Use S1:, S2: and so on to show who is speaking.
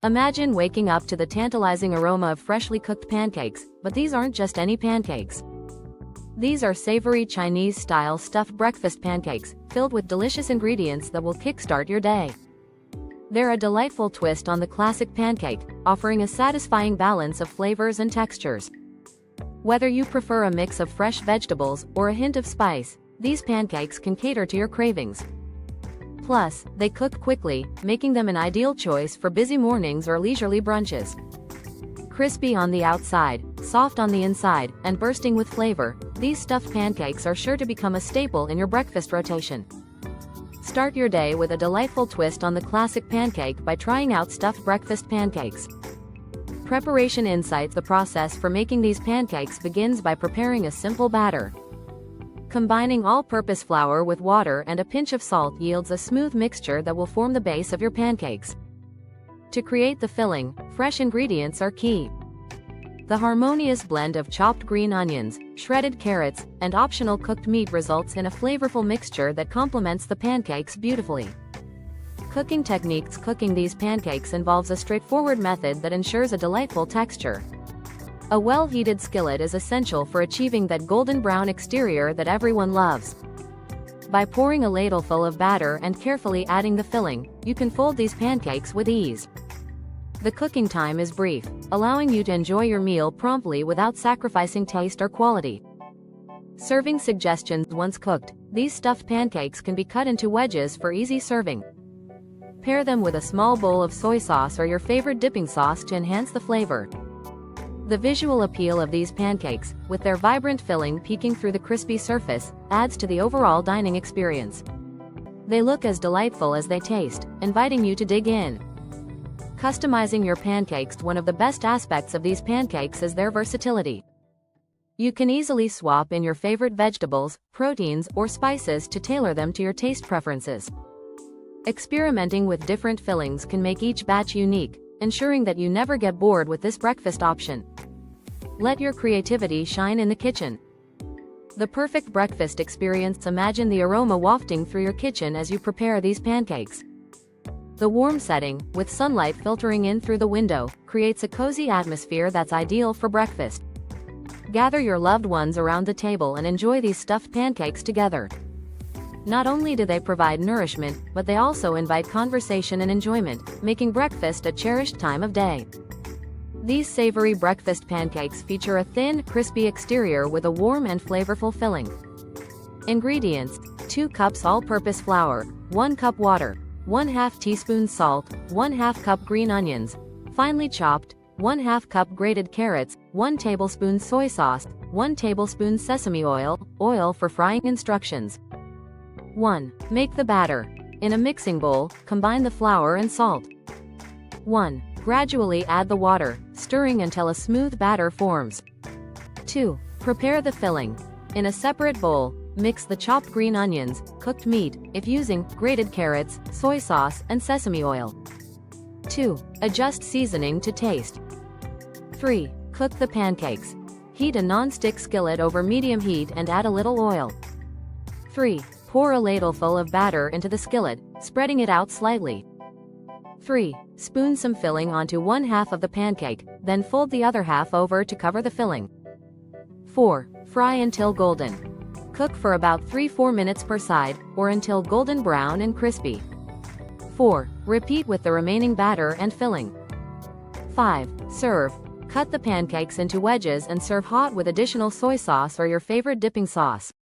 S1: Imagine waking up to the tantalizing aroma of freshly cooked pancakes, but these aren't just any pancakes. These are savory Chinese-style stuffed breakfast pancakes, filled with delicious ingredients that will kickstart your day. They're a delightful twist on the classic pancake, offering a satisfying balance of flavors and textures. Whether you prefer a mix of fresh vegetables or a hint of spice, these pancakes can cater to your cravings. Plus, they cook quickly, making them an ideal choice for busy mornings or leisurely brunches. Crispy on the outside, soft on the inside, and bursting with flavor, these stuffed pancakes are sure to become a staple in your breakfast rotation. Start your day with a delightful twist on the classic pancake by trying out stuffed breakfast pancakes. Preparation insights. The process for making these pancakes begins by preparing a simple batter. Combining all-purpose flour with water and a pinch of salt yields a smooth mixture that will form the base of your pancakes. To create the filling, fresh ingredients are key. The harmonious blend of chopped green onions, shredded carrots, and optional cooked meat results in a flavorful mixture that complements the pancakes beautifully. Cooking techniques. Cooking these pancakes involves a straightforward method that ensures a delightful texture. A well-heated skillet is essential for achieving that golden brown exterior that everyone loves. By pouring a ladleful of batter and carefully adding the filling, you can fold these pancakes with ease. The cooking time is brief, allowing you to enjoy your meal promptly without sacrificing taste or quality. Serving suggestions. Once cooked, these stuffed pancakes can be cut into wedges for easy serving. Pair them with a small bowl of soy sauce or your favorite dipping sauce to enhance the flavor. The visual appeal of these pancakes, with their vibrant filling peeking through the crispy surface, adds to the overall dining experience. They look as delightful as they taste, inviting you to dig in. Customizing your pancakes. One of the best aspects of these pancakes is their versatility. You can easily swap in your favorite vegetables, proteins, or spices to tailor them to your taste preferences. Experimenting with different fillings can make each batch unique, ensuring that you never get bored with this breakfast option. Let your creativity shine in the kitchen. The perfect breakfast experience. Imagine the aroma wafting through your kitchen as you prepare these pancakes. The warm setting, with sunlight filtering in through the window, creates a cozy atmosphere that's ideal for breakfast. Gather your loved ones around the table and enjoy these stuffed pancakes together. Not only do they provide nourishment, but they also invite conversation and enjoyment, making breakfast a cherished time of day. These savory breakfast pancakes feature a thin, crispy exterior with a warm and flavorful filling. Ingredients: 2 cups all-purpose flour, 1 cup water, 1/2 teaspoon salt, 1/2 cup green onions, finely chopped, 1/2 cup grated carrots, 1 tablespoon soy sauce, 1 tablespoon sesame oil, oil for frying. Instructions. 1. Make the batter. In a mixing bowl, combine the flour and salt. 1. Gradually add the water, stirring until a smooth batter forms. 2. Prepare the filling. In a separate bowl, mix the chopped green onions, cooked meat, if using, grated carrots, soy sauce, and sesame oil. 2. Adjust seasoning to taste. 3. Cook the pancakes. Heat a non-stick skillet over medium heat and add a little oil. 3. Pour a ladleful of batter into the skillet, spreading it out slightly. 3. Spoon some filling onto 1/2 of the pancake, then fold the other half over to cover the filling. 4. Fry until golden. Cook for about 3-4 minutes per side, or until golden brown and crispy. 4. Repeat with the remaining batter and filling. 5. Serve. Cut the pancakes into wedges and serve hot with additional soy sauce or your favorite dipping sauce.